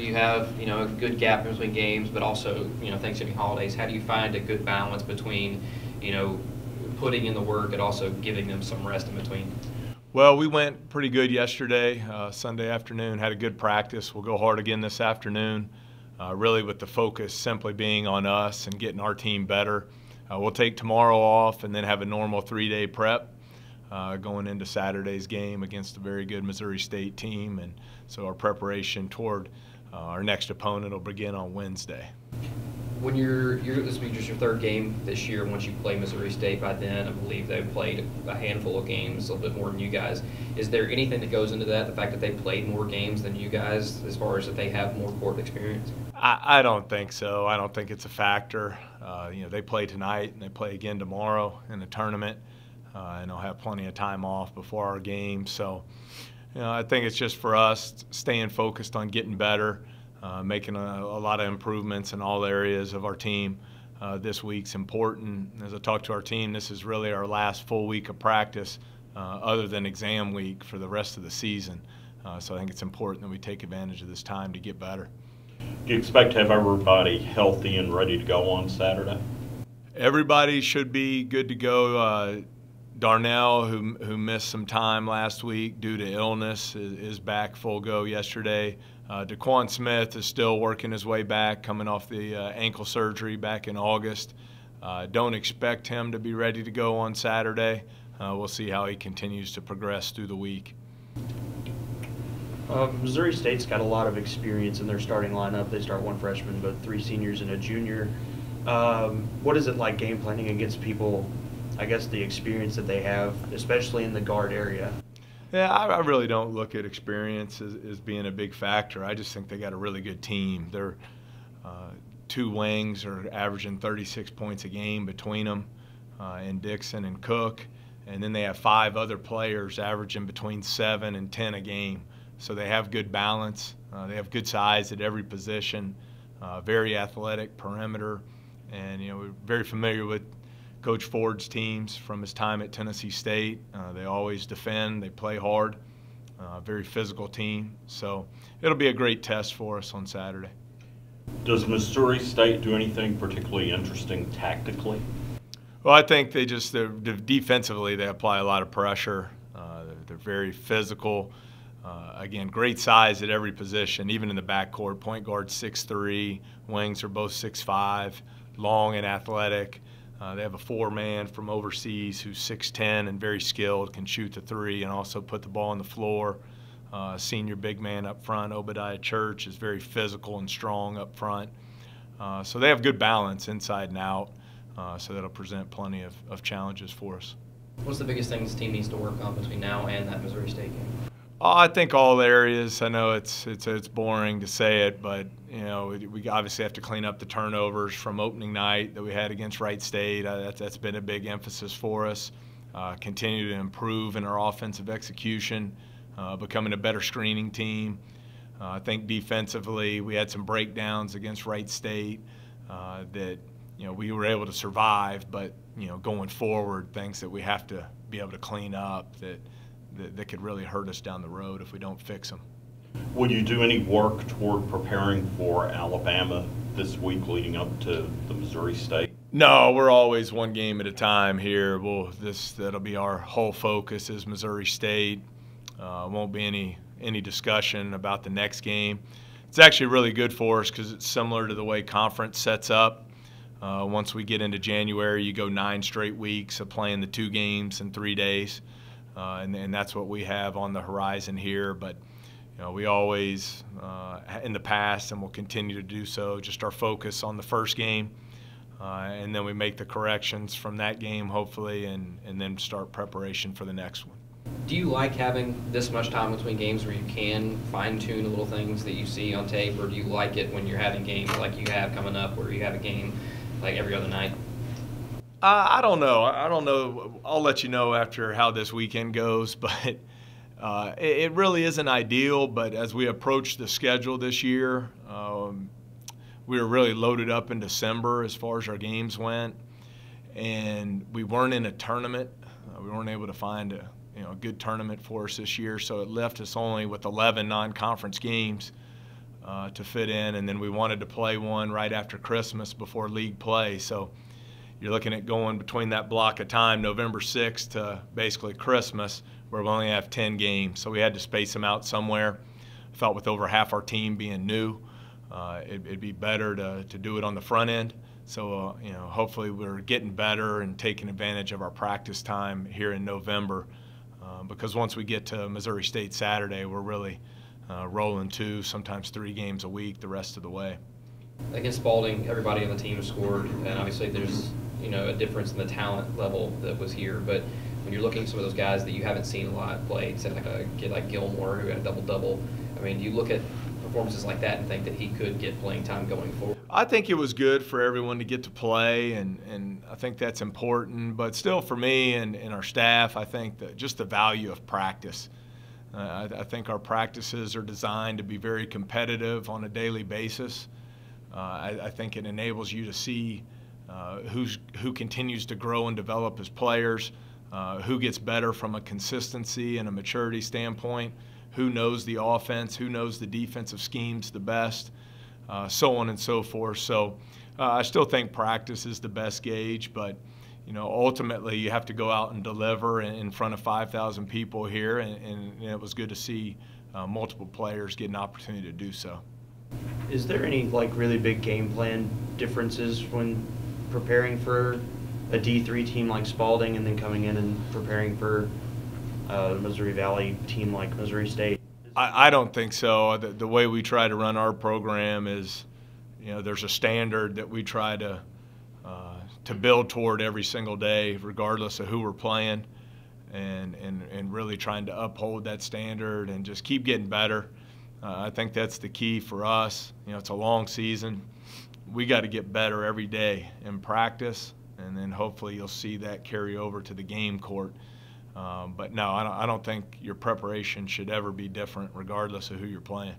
you have, a good gap between games, but also, Thanksgiving holidays. How do you find a good balance between, putting in the work and also giving them some rest in between? Well, we went pretty good yesterday, Sunday afternoon, had a good practice. We'll go hard again this afternoon, really with the focus simply being on us and getting our team better. We'll take tomorrow off and then have a normal 3-day prep going into Saturday's game against a very good Missouri State team. And so our preparation toward our next opponent will begin on Wednesday. When this will be just your third game this year. Once you play Missouri State, by then I believe they've played a handful of games, a little bit more than you guys. Is there anything that goes into that, the fact that they played more games than you guys, as far as that they have more court experience? I don't think so. I don't think it's a factor. They play tonight and they play again tomorrow in the tournament, and they'll have plenty of time off before our game. So, I think it's just for us staying focused on getting better. Making a lot of improvements in all areas of our team. This week's important. As I talk to our team, this is really our last full week of practice other than exam week for the rest of the season. So I think it's important that we take advantage of this time to get better. Do you expect to have everybody healthy and ready to go on Saturday? Everybody should be good to go. Darnell, who missed some time last week due to illness, is back full go yesterday. DeQuan Smith is still working his way back, coming off the ankle surgery back in August. Don't expect him to be ready to go on Saturday. We'll see how he continues to progress through the week. Missouri State's got a lot of experience in their starting lineup. They start one freshman, but 3 seniors and a junior. What is it like game planning against people, I guess, the experience that they have, especially in the guard area? Yeah, I really don't look at experience as being a big factor. I just think they got a really good team. Their 2 wings are averaging 36 points a game between them, in Dixon and Cook. And then they have 5 other players averaging between 7 and 10 a game. So they have good balance. They have good size at every position, very athletic perimeter. And, we're very familiar with Coach Ford's teams from his time at Tennessee State. They always defend, they play hard, very physical team. So it'll be a great test for us on Saturday. Does Missouri State do anything particularly interesting tactically? Well, I think defensively they apply a lot of pressure. They're very physical. Again, great size at every position, even in the backcourt. Point guard 6'3", wings are both 6'5", long and athletic. They have a 4-man from overseas who's 6'10" and very skilled, can shoot the 3 and also put the ball on the floor. Senior big man up front, Obadiah Church, is very physical and strong up front. So they have good balance inside and out, so that'll present plenty of challenges for us. What's the biggest thing this team needs to work on between now and that Missouri State game? I think all areas. I know it's boring to say it, but we obviously have to clean up the turnovers from opening night that we had against Wright State. That's been a big emphasis for us. Continue to improve in our offensive execution, becoming a better screening team. I think defensively we had some breakdowns against Wright State that we were able to survive, but going forward, things that we have to be able to clean up that could really hurt us down the road if we don't fix them. Will you do any work toward preparing for Alabama this week leading up to the Missouri State? No, we're always one game at a time here. That'll be our whole focus is Missouri State. Won't be any discussion about the next game. It's actually really good for us because it's similar to the way conference sets up. Once we get into January, you go 9 straight weeks of playing the 2 games in 3 days. And that's what we have on the horizon here. But we always, in the past, and will continue to do so, just our focus on the first game, and then we make the corrections from that game, hopefully, and then start preparation for the next one. Do you like having this much time between games where you can fine-tune the little things that you see on tape, or do you like it when you're having games like you have coming up where you have a game like every other night? I don't know. I'll let you know after how this weekend goes, but it really isn't ideal. But as we approach the schedule this year, we were really loaded up in December as far as our games went, and we weren't in a tournament. We weren't able to find a good tournament for us this year, so it left us only with 11 non-conference games. to fit in, and then we wanted to play one right after Christmas before league play. So you're looking at going between that block of time, November 6th to basically Christmas, where we only have 10 games. So we had to space them out somewhere. Felt with over half our team being new, it'd be better to do it on the front end. So hopefully we're getting better and taking advantage of our practice time here in November, because once we get to Missouri State Saturday, we're really rolling 2, sometimes 3 games a week the rest of the way. Against Spalding, everybody on the team scored, and obviously there's a difference in the talent level that was here. But when you're looking at some of those guys that you haven't seen a lot play, say like a kid like Gilmore who had a double-double, I mean, do you look at performances like that and think that he could get playing time going forward? I think it was good for everyone to get to play, and I think that's important. But still, for me and our staff, I think that just the value of practice. I think our practices are designed to be very competitive on a daily basis. I think it enables you to see who continues to grow and develop as players, who gets better from a consistency and a maturity standpoint, who knows the offense, who knows the defensive schemes the best, so on and so forth. So I still think practice is the best gauge, but ultimately you have to go out and deliver in front of 5,000 people here, and it was good to see multiple players get an opportunity to do so. Is there any really big game plan differences when preparing for a D3 team like Spalding and then coming in and preparing for a Missouri Valley team like Missouri State? I don't think so. The way we try to run our program is, there's a standard that we try to build toward every single day, regardless of who we're playing, and really trying to uphold that standard and just keep getting better. I think that's the key for us. It's a long season. We got to get better every day in practice, and then hopefully you'll see that carry over to the game court. But no, I don't think your preparation should ever be different regardless of who you're playing.